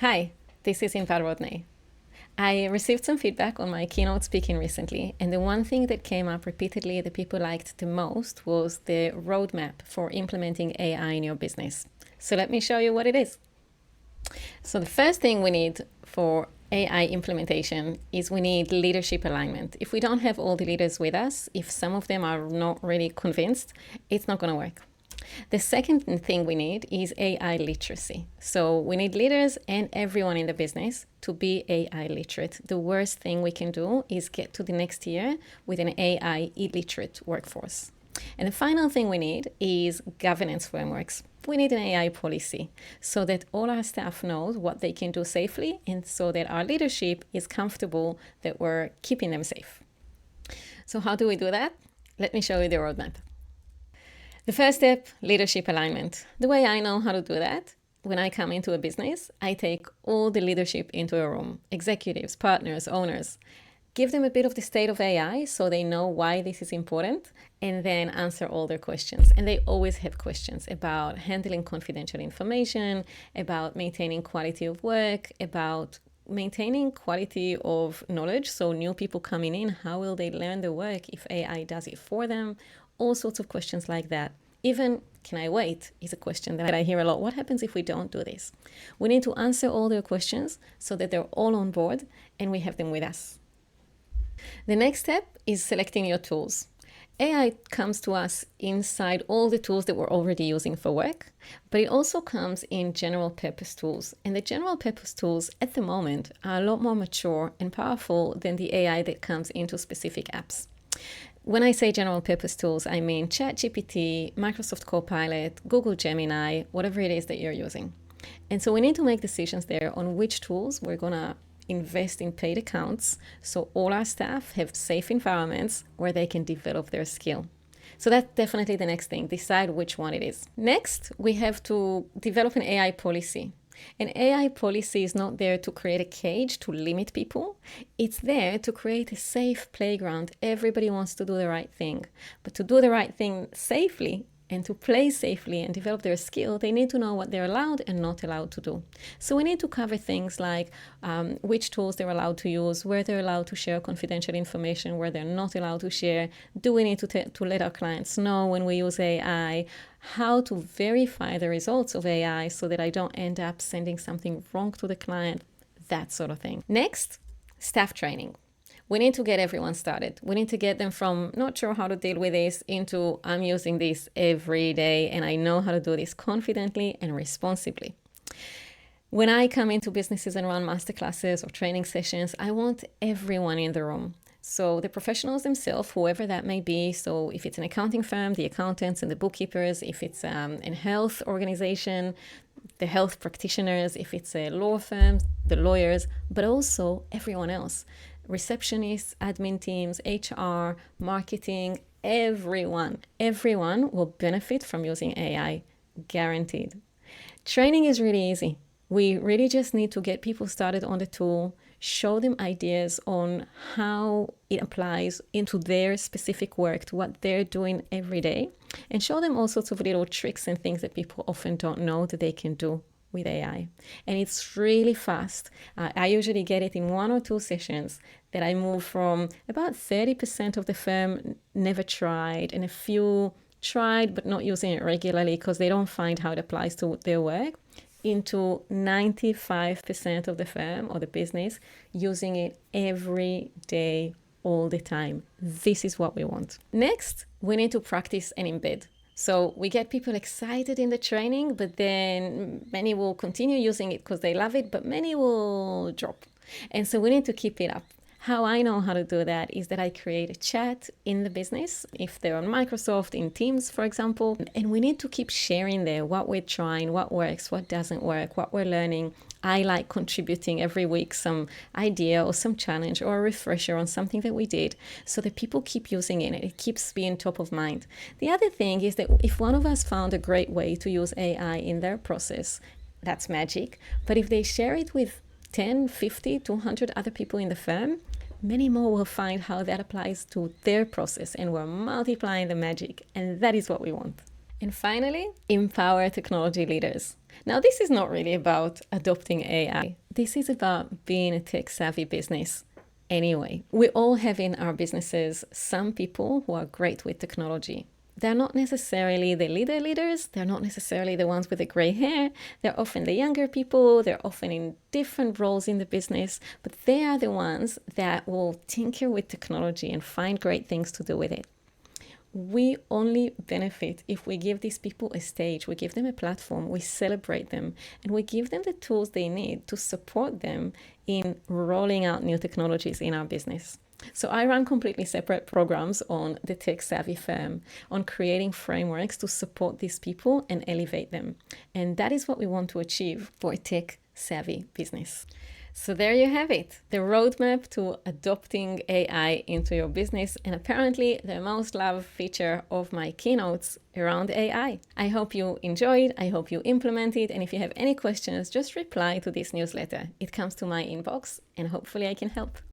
Hi, this is Invar Rodney. I received some feedback on my keynote speaking recently, and the one thing that came up repeatedly that people liked the most was the roadmap for implementing AI in your business. So let me show you what it is. So the first thing we need for AI implementation is we need leadership alignment. If we don't have all the leaders with us, if some of them are not really convinced, it's not going to work. The second thing we need is AI literacy. So we need leaders and everyone in the business to be AI literate. The worst thing we can do is get to the next year with an AI illiterate workforce. And the final thing we need is governance frameworks. We need an AI policy so that all our staff knows what they can do safely and so that our leadership is comfortable that we're keeping them safe. So how do we do that? Let me show you the roadmap. The first step, leadership alignment. The way I know how to do that, when I come into a business, I take all the leadership into a room, executives, partners, owners, give them a bit of the state of AI so they know why this is important, and then answer all their questions. And they always have questions about handling confidential information, about maintaining quality of work, about maintaining quality of knowledge. So new people coming in, how will they learn the work if AI does it for them? All sorts of questions like that. Even, can I wait, is a question that I hear a lot. What happens if we don't do this? We need to answer all their questions so that they're all on board and we have them with us. The next step is selecting your tools. AI comes to us inside all the tools that we're already using for work, but it also comes in general purpose tools. And the general purpose tools at the moment are a lot more mature and powerful than the AI that comes into specific apps. When I say general purpose tools, I mean ChatGPT, Microsoft Copilot, Google Gemini, whatever it is that you're using. And so we need to make decisions there on which tools we're going to invest in paid accounts so all our staff have safe environments where they can develop their skill. So that's definitely the next thing, decide which one it is. Next, we have to develop an AI policy. An AI policy is not there to create a cage to limit people. It's there to create a safe playground. Everybody wants to do the right thing. But to do the right thing safely and to play safely and develop their skill, they need to know what they're allowed and not allowed to do. So we need to cover things like which tools they're allowed to use, where they're allowed to share confidential information, where they're not allowed to share. Do we need to let our clients know when we use AI? How to verify the results of AI so that I don't end up sending something wrong to the client, that sort of thing. Next, staff training. We need to get everyone started. We need to get them from not sure how to deal with this into I'm using this every day and I know how to do this confidently and responsibly. When I come into businesses and run masterclasses or training sessions, I want everyone in the room. So the professionals themselves, whoever that may be, so if it's an accounting firm, the accountants and the bookkeepers, if it's a health organization, the health practitioners, if it's a law firm, the lawyers, but also everyone else. Receptionists, admin teams, HR, marketing, everyone will benefit from using AI, guaranteed. Training is really easy. We really just need to get people started on the tool, show them ideas on how it applies into their specific work, to what they're doing every day, and show them all sorts of little tricks and things that people often don't know that they can do with AI. And it's really fast. I usually get it in 1 or 2 sessions that I move from about 30% of the firm never tried and a few tried but not using it regularly because they don't find how it applies to their work, into 95% of the firm or the business using it every day, all the time. This is what we want. Next, we need to practice and embed. So we get people excited in the training, but then many will continue using it because they love it, but many will drop. And so we need to keep it up. How I know how to do that is that I create a chat in the business, if they're on Microsoft, in Teams, for example, and we need to keep sharing there what we're trying, what works, what doesn't work, what we're learning. I like contributing every week some idea or some challenge or a refresher on something that we did so that people keep using it and it keeps being top of mind. The other thing is that if one of us found a great way to use AI in their process, that's magic. But if they share it with 10, 50, 200 other people in the firm, many more will find how that applies to their process and we're multiplying the magic. And that is what we want. And finally, empower technology leaders. Now, this is not really about adopting AI. This is about being a tech-savvy business. Anyway, we all have in our businesses some people who are great with technology. They're not necessarily the leaders, they're not necessarily the ones with the gray hair, they're often the younger people, they're often in different roles in the business, but they are the ones that will tinker with technology and find great things to do with it. We only benefit if we give these people a stage, we give them a platform, we celebrate them, and we give them the tools they need to support them in rolling out new technologies in our business. So I run completely separate programs on the tech savvy firm, on creating frameworks to support these people and elevate them. And that is what we want to achieve for a tech savvy business. So there you have it, the roadmap to adopting AI into your business, and apparently the most loved feature of my keynotes around AI. I hope you enjoyed, I hope you implement it, and if you have any questions, just reply to this newsletter. It comes to my inbox and hopefully I can help.